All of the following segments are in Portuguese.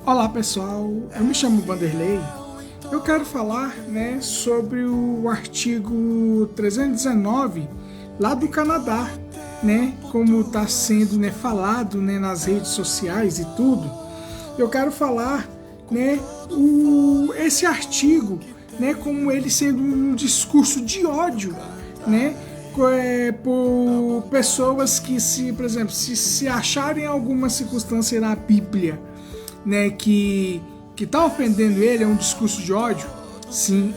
Olá pessoal, eu me chamo Vanderlei. Eu quero falar, sobre o artigo 319 lá do Canadá, como está sendo, falado, nas redes sociais e tudo. Eu quero falar, esse artigo, como ele sendo um discurso de ódio, por pessoas que, por exemplo, se acharem alguma circunstância na Bíblia, que está ofendendo ele, é um discurso de ódio, sim,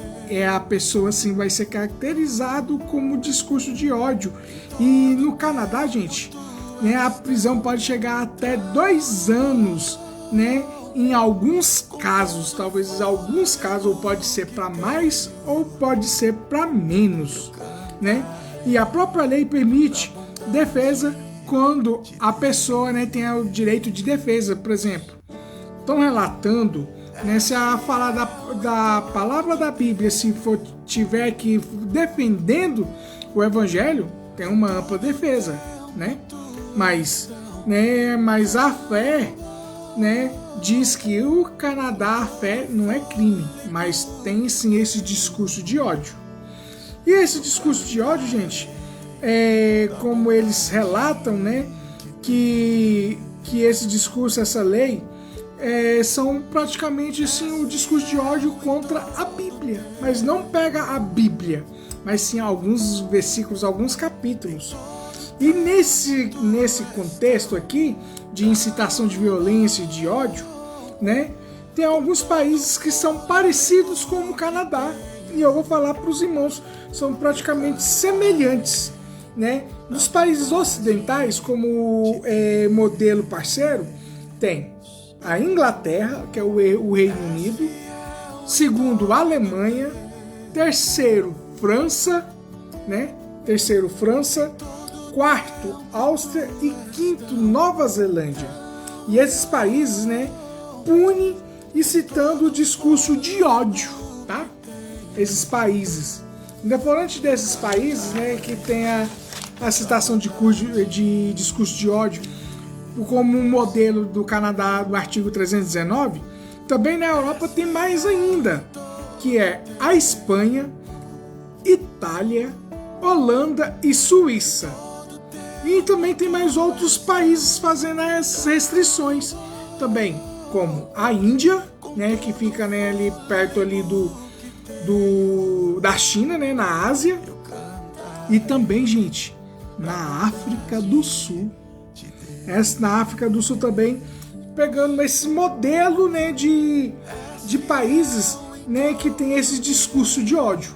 a pessoa assim, vai ser caracterizado como discurso de ódio. E no Canadá, gente, a prisão pode chegar até 2 anos, em alguns casos, talvez em alguns casos, ou pode ser para mais ou pode ser para menos, E a própria lei permite defesa quando a pessoa, tem o direito de defesa. Por exemplo, estão relatando, se a falar da palavra da Bíblia, se tiver que defendendo o Evangelho, tem uma ampla defesa, Mas a fé, diz que o Canadá, a fé não é crime, mas tem sim esse discurso de ódio. E esse discurso de ódio, gente, como eles relatam, que esse discurso, essa lei, são praticamente assim, um discurso de ódio contra a Bíblia, mas não pega a Bíblia, mas sim alguns versículos, alguns capítulos. E nesse contexto aqui de incitação de violência e de ódio, tem alguns países que são parecidos com o Canadá, e eu vou falar para os irmãos, são praticamente semelhantes, Nos países ocidentais, como modelo parceiro, tem a Inglaterra, que é o Reino Unido, segundo, a Alemanha, terceiro, França, quarto, Áustria e quinto, Nova Zelândia. E esses países, punem incitando o discurso de ódio, tá? Esses países. Independente desses países, que tem a citação de discurso de ódio, como um modelo do Canadá, do artigo 319, também na Europa tem mais ainda, que é a Espanha, Itália, Holanda e Suíça. E também tem mais outros países fazendo as restrições também, como a Índia, que fica ali perto ali da China, na Ásia, e também, gente, na África do Sul. Na África do Sul também, pegando esse modelo, de países, que tem esse discurso de ódio.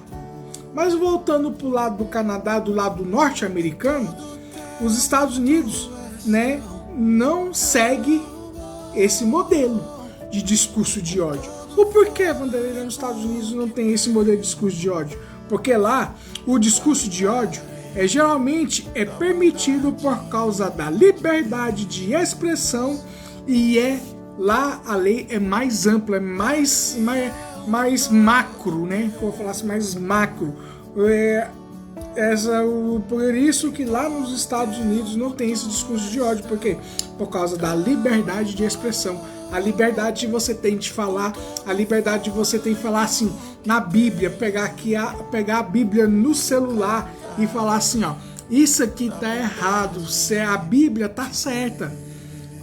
Mas voltando para o lado do Canadá, do lado norte-americano, os Estados Unidos, não segue esse modelo de discurso de ódio. O porquê, Vanderlei, nos Estados Unidos não tem esse modelo de discurso de ódio? Porque lá o discurso de ódio geralmente é permitido por causa da liberdade de expressão e lá a lei é mais ampla, é mais macro, vou falar assim, mais macro. Por isso que lá nos Estados Unidos não tem esse discurso de ódio, porque por causa da liberdade de expressão, a liberdade de você tem de falar, a liberdade de você tem de falar assim, na Bíblia, pegar a Bíblia no celular e falar assim, ó, isso aqui tá errado, a Bíblia tá certa.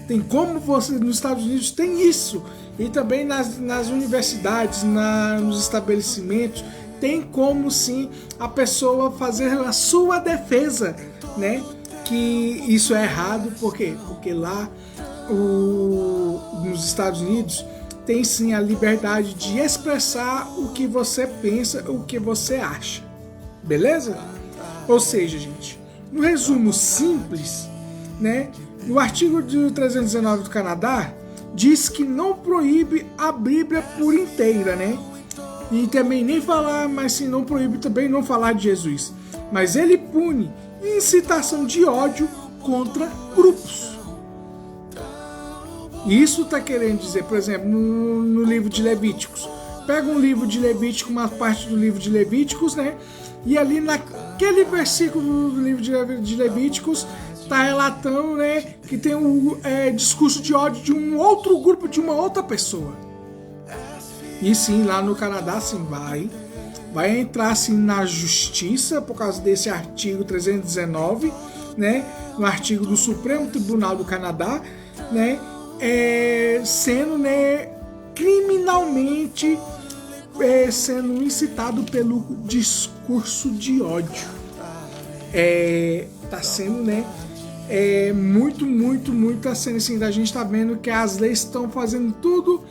Tem como você, nos Estados Unidos tem isso, e também nas universidades, nos estabelecimentos, tem como sim a pessoa fazer a sua defesa, que isso é errado. Por quê? Porque lá nos Estados Unidos tem sim a liberdade de expressar o que você pensa, o que você acha, beleza? Ou seja, gente, no resumo simples, no artigo 319 do Canadá diz que não proíbe a Bíblia por inteira, E também nem falar, mas sim, não proíbe também não falar de Jesus. Mas ele pune incitação de ódio contra grupos. Isso está querendo dizer, por exemplo, no livro de Levíticos. Pega um livro de Levítico, uma parte do livro de Levíticos, E ali naquele versículo do livro de Levíticos está relatando, né, que tem um discurso de ódio de um outro grupo, de uma outra pessoa. E sim, lá no Canadá, sim, vai entrar assim na justiça por causa desse artigo 319, né, no artigo do Supremo Tribunal do Canadá, né, sendo, né, criminalmente sendo incitado pelo discurso de ódio. Tá sendo, né, muito a cena assim, da gente tá vendo que as leis estão fazendo tudo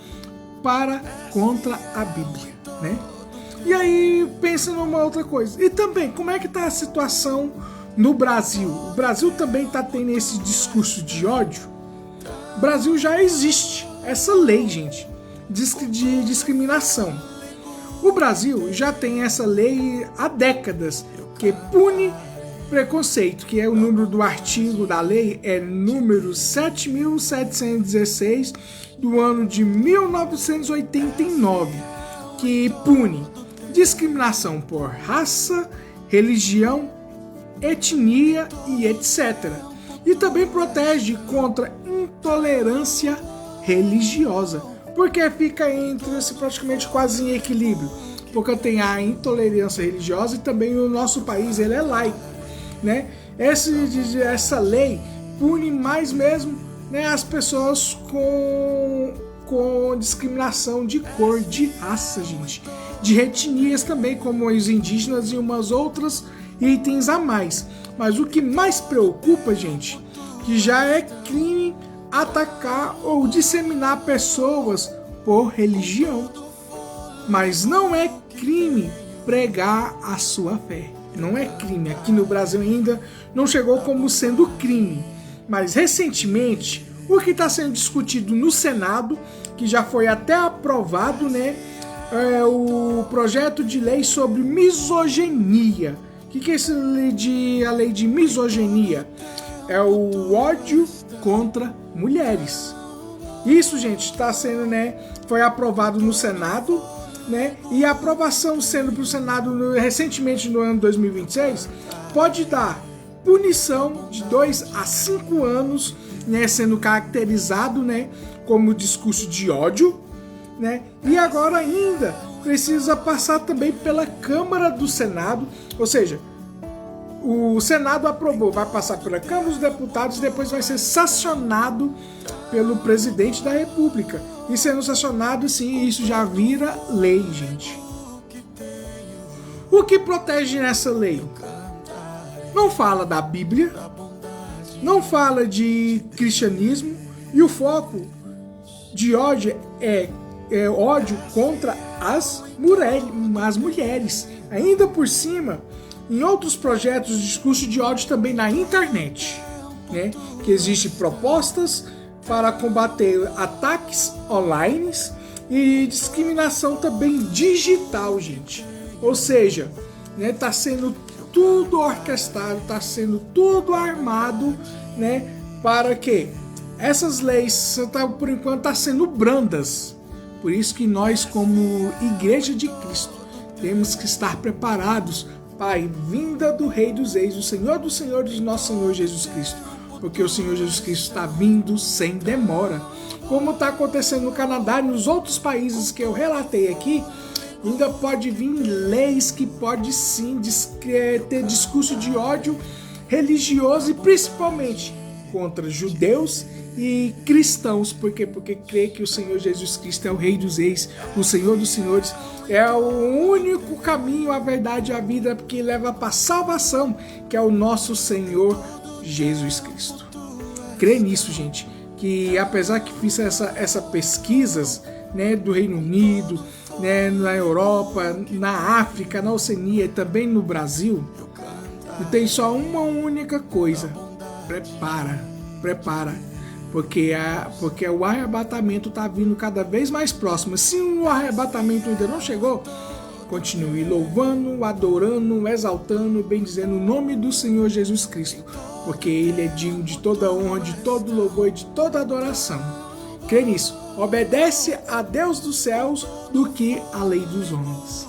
contra a Bíblia, né? E aí pensa numa outra coisa. E também, como é que tá a situação no Brasil? O Brasil também tá tendo esse discurso de ódio? O Brasil já existe essa lei, gente, de discriminação. O Brasil já tem essa lei há décadas, que pune preconceito, que é o número do artigo da lei, é número 7.716 do ano de 1989, que pune discriminação por raça, religião, etnia e etc. E também protege contra intolerância religiosa, porque fica entre praticamente quase em equilíbrio, porque tem a intolerância religiosa e também o nosso país ele é laico, né? Essa lei pune mais mesmo, né, as pessoas com discriminação de cor, de raça, gente, de etnias também, como os indígenas e umas outras itens a mais. Mas o que mais preocupa, gente, que já é crime atacar ou disseminar pessoas por religião, mas não é crime pregar a sua fé. Não é crime. Aqui no Brasil ainda não chegou como sendo crime. Mas recentemente, o que está sendo discutido no Senado, que já foi até aprovado, né, é o projeto de lei sobre misoginia. O que é a lei de misoginia? É o ódio contra mulheres. Isso, gente, está sendo, né, foi aprovado no Senado, né, e a aprovação sendo para o Senado recentemente no ano 2026 pode dar punição de 2 a 5 anos, né, sendo caracterizado, né, como discurso de ódio, né, e agora ainda precisa passar também pela Câmara do Senado, ou seja, o Senado aprovou, vai passar pela Câmara dos Deputados e depois vai ser sancionado pelo presidente da República. E sendo sancionado, sim, isso já vira lei, gente. O que protege nessa lei? Não fala da Bíblia, não fala de cristianismo, e o foco de ódio é ódio contra as mulheres. Ainda por cima, em outros projetos de discurso de ódio também na internet, né, que existem propostas para combater ataques online e discriminação também digital, gente. Ou seja, né, tá sendo tudo orquestrado, tá sendo tudo armado, né, para que essas leis, por enquanto, tá sendo brandas. Por isso que nós, como Igreja de Cristo, temos que estar preparados para a vinda do Rei dos Reis, o Senhor dos Senhores, nosso Senhor Jesus Cristo. Porque o Senhor Jesus Cristo está vindo sem demora. Como está acontecendo no Canadá e nos outros países que eu relatei aqui, ainda pode vir leis que pode sim ter discurso de ódio religioso e principalmente contra judeus e cristãos. Por quê? Porque crê que o Senhor Jesus Cristo é o Rei dos Reis, o Senhor dos Senhores, é o único caminho, a verdade e a vida que leva para a salvação, que é o nosso Senhor Jesus Cristo. Crê nisso, gente, que apesar que fiz essa pesquisas, né, do Reino Unido, né, na Europa, na África, na Oceania e também no Brasil, tem só uma única coisa: prepara, porque o arrebatamento está vindo cada vez mais próximo. Se o arrebatamento ainda não chegou, continue louvando, adorando, exaltando, bendizendo o nome do Senhor Jesus Cristo, porque Ele é digno de toda honra, de todo louvor e de toda adoração. Crê nisso. Obedece a Deus dos céus do que a lei dos homens.